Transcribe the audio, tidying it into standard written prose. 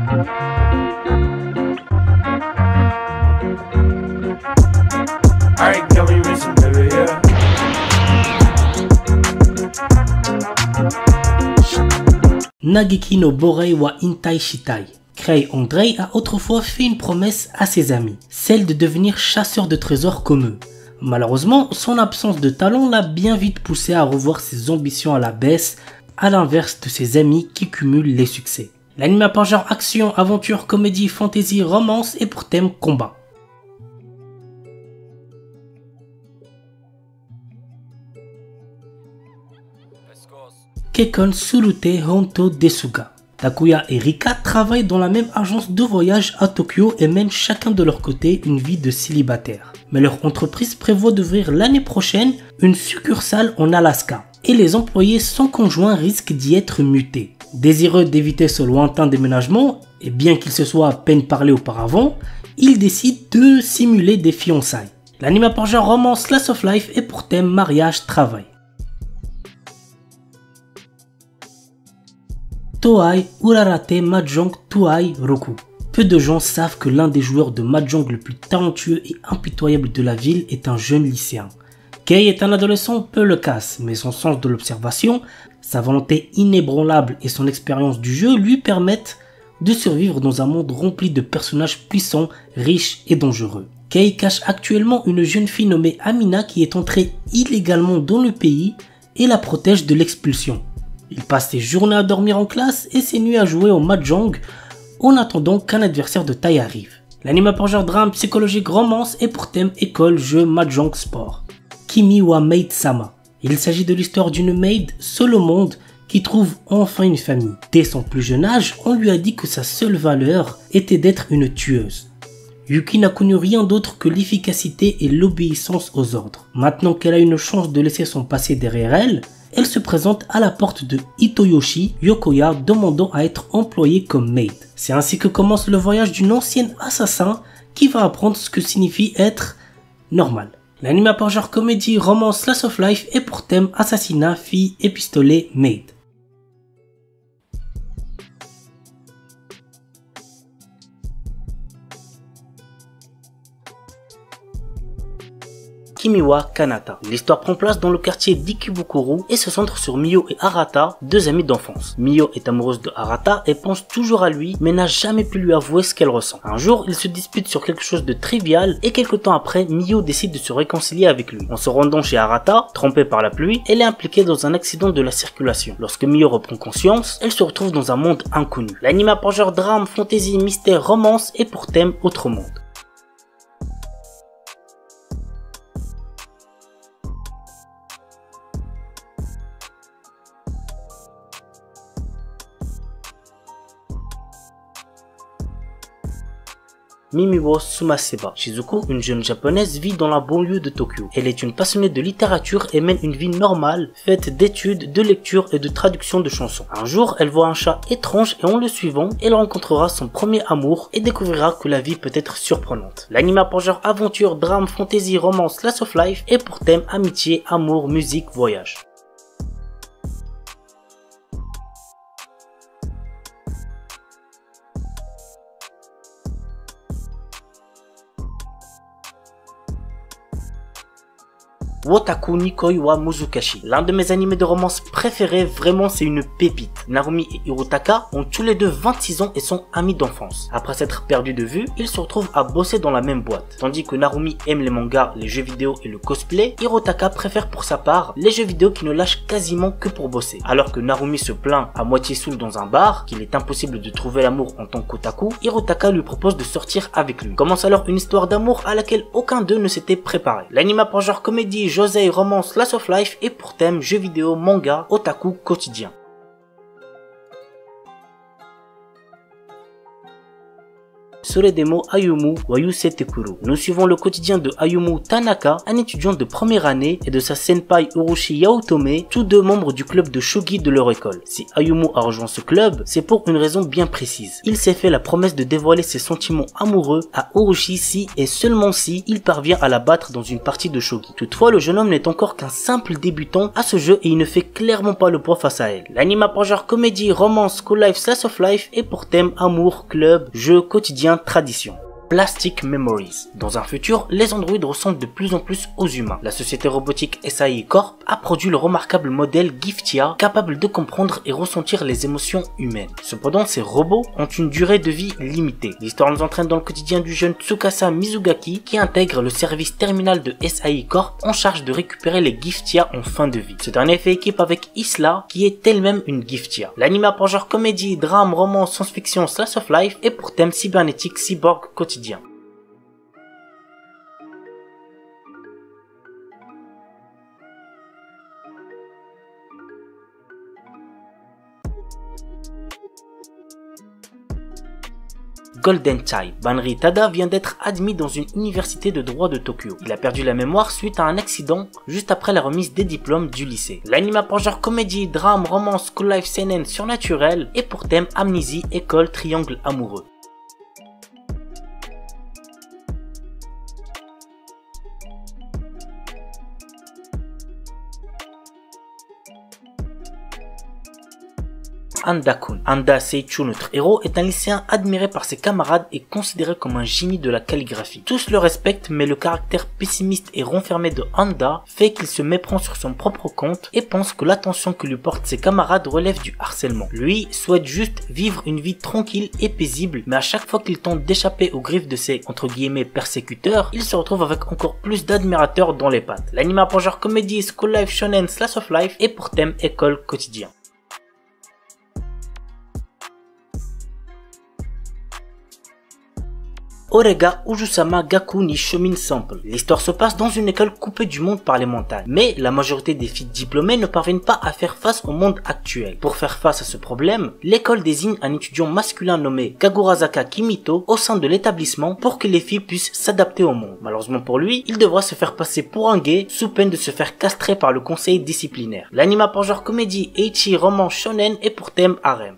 Alright, girl, we racing, baby, yeah. Nageki no Borei wa Intai Shitai. Kei Andrei a autrefois fait une promesse à ses amis, celle de devenir chasseur de trésors comme eux. Malheureusement, son absence de talent l'a bien vite poussé à revoir ses ambitions à la baisse, à l'inverse de ses amis qui cumulent les succès. L'anime a pas genre action, aventure, comédie, fantasy, romance et pour thème combat. Kekkon Tsurute Honto Desuga. Takuya et Rika travaillent dans la même agence de voyage à Tokyo et mènent chacun de leur côté une vie de célibataire. Mais leur entreprise prévoit d'ouvrir l'année prochaine une succursale en Alaska et les employés sans conjoint risquent d'y être mutés. Désireux d'éviter ce lointain déménagement, et bien qu'ils se soient à peine parlé auparavant, ils décident de simuler des fiançailles. L'anime par genre romance slice of life et pour thème mariage-travail. Toei Urarate Mahjong Tuai Roku. Peu de gens savent que l'un des joueurs de Mahjong le plus talentueux et impitoyable de la ville est un jeune lycéen. Kei est un adolescent peu loquace, mais son sens de l'observation, sa volonté inébranlable et son expérience du jeu lui permettent de survivre dans un monde rempli de personnages puissants, riches et dangereux. Kei cache actuellement une jeune fille nommée Amina qui est entrée illégalement dans le pays et la protège de l'expulsion. Il passe ses journées à dormir en classe et ses nuits à jouer au Mahjong en attendant qu'un adversaire de taille arrive. L'anime pour genre drame, psychologique, romance et pour thème école, jeu, Mahjong, sport. Kimi wa Maid Sama. Il s'agit de l'histoire d'une maid seule au monde qui trouve enfin une famille. Dès son plus jeune âge, on lui a dit que sa seule valeur était d'être une tueuse. Yuki n'a connu rien d'autre que l'efficacité et l'obéissance aux ordres. Maintenant qu'elle a une chance de laisser son passé derrière elle, elle se présente à la porte de Hitoyoshi Yokoya demandant à être employée comme maid. C'est ainsi que commence le voyage d'une ancienne assassin qui va apprendre ce que signifie être normal. L'anime par genre comédie, romance, slice of life et pour thème assassinat, fille et pistolet, maid. Kimi wa Kanata. L'histoire prend place dans le quartier d'Ikebukuro et se centre sur Mio et Arata, deux amies d'enfance. Mio est amoureuse de Arata et pense toujours à lui, mais n'a jamais pu lui avouer ce qu'elle ressent. Un jour, ils se disputent sur quelque chose de trivial et quelque temps après, Mio décide de se réconcilier avec lui. En se rendant chez Arata, trompée par la pluie, elle est impliquée dans un accident de la circulation. Lorsque Mio reprend conscience, elle se retrouve dans un monde inconnu. L'anime a genre drame, fantasy, mystère, romance et pour thème autre monde. Mimiwo Sumaseba. Shizuku, une jeune japonaise, vit dans la banlieue de Tokyo. Elle est une passionnée de littérature et mène une vie normale, faite d'études, de lecture et de traduction de chansons. Un jour, elle voit un chat étrange et en le suivant, elle rencontrera son premier amour et découvrira que la vie peut être surprenante. L'anime pour genre aventure, drame, fantasy, romance, slice of life et pour thème amitié, amour, musique, voyage. Wotaku Nikoi wa Muzukashi. L'un de mes animés de romance préférés, vraiment c'est une pépite. Narumi et Hirotaka ont tous les deux 26 ans et sont amis d'enfance. Après s'être perdus de vue, ils se retrouvent à bosser dans la même boîte. Tandis que Narumi aime les mangas, les jeux vidéo et le cosplay, Hirotaka préfère pour sa part les jeux vidéo qui ne lâchent quasiment que pour bosser. Alors que Narumi se plaint à moitié saoul dans un bar, qu'il est impossible de trouver l'amour en tant qu'otaku, Hirotaka lui propose de sortir avec lui. Commence alors une histoire d'amour à laquelle aucun d'eux ne s'était préparé. L'anime pour genre comédie, josei, romance, slice of life et pour thème jeux vidéo, manga, otaku quotidien. Soredemo Ayumu Wayuse Tekuru. Nous suivons le quotidien de Ayumu Tanaka, un étudiant de première année, et de sa senpai Urushi Yaotome, tous deux membres du club de shogi de leur école. Si Ayumu a rejoint ce club, c'est pour une raison bien précise. Il s'est fait la promesse de dévoiler ses sentiments amoureux à Urushi si et seulement si il parvient à la battre dans une partie de shogi. Toutefois, le jeune homme n'est encore qu'un simple débutant à ce jeu et il ne fait clairement pas le poids face à elle. L'anime a pour genre comédie, romance, school life, slice of life et pour thème amour, club, jeu, quotidien, tradition. Plastic Memories. Dans un futur, les androïdes ressemblent de plus en plus aux humains. La société robotique SAI Corp a produit le remarquable modèle Giftia, capable de comprendre et ressentir les émotions humaines. Cependant, ces robots ont une durée de vie limitée. L'histoire nous entraîne dans le quotidien du jeune Tsukasa Mizugaki qui intègre le service terminal de SAI Corp en charge de récupérer les Giftia en fin de vie. Ce dernier fait équipe avec Isla qui est elle-même une Giftia. L'anime a pour genre comédie, drame, romance, science-fiction, slice of life et pour thème cybernétique, cyborg, quotidien. Golden Child. Banri Tada vient d'être admis dans une université de droit de Tokyo. Il a perdu la mémoire suite à un accident juste après la remise des diplômes du lycée. L'anime a pour genre comédie, drame, romance, school life, seinen, surnaturel et pour thème amnésie, école, triangle amoureux. Anda-kun. Anda Seichu, notre héros, est un lycéen admiré par ses camarades et considéré comme un génie de la calligraphie. Tous le respectent, mais le caractère pessimiste et renfermé de Anda fait qu'il se méprend sur son propre compte et pense que l'attention que lui portent ses camarades relève du harcèlement. Lui souhaite juste vivre une vie tranquille et paisible, mais à chaque fois qu'il tente d'échapper aux griffes de ses entre guillemets persécuteurs, il se retrouve avec encore plus d'admirateurs dans les pattes. L'anime a pour genre comédie, school life, shonen, slice of life et pour thème école, quotidien. Orega Ujusama Gaku ni Shomin Sample. L'histoire se passe dans une école coupée du monde par les montagnes. Mais la majorité des filles diplômées ne parviennent pas à faire face au monde actuel. Pour faire face à ce problème, l'école désigne un étudiant masculin nommé Kagurazaka Kimito au sein de l'établissement pour que les filles puissent s'adapter au monde. Malheureusement pour lui, il devra se faire passer pour un gay sous peine de se faire castrer par le conseil disciplinaire. L'anime a pour genre comédie, ecchi, roman, shonen et pour thème harem.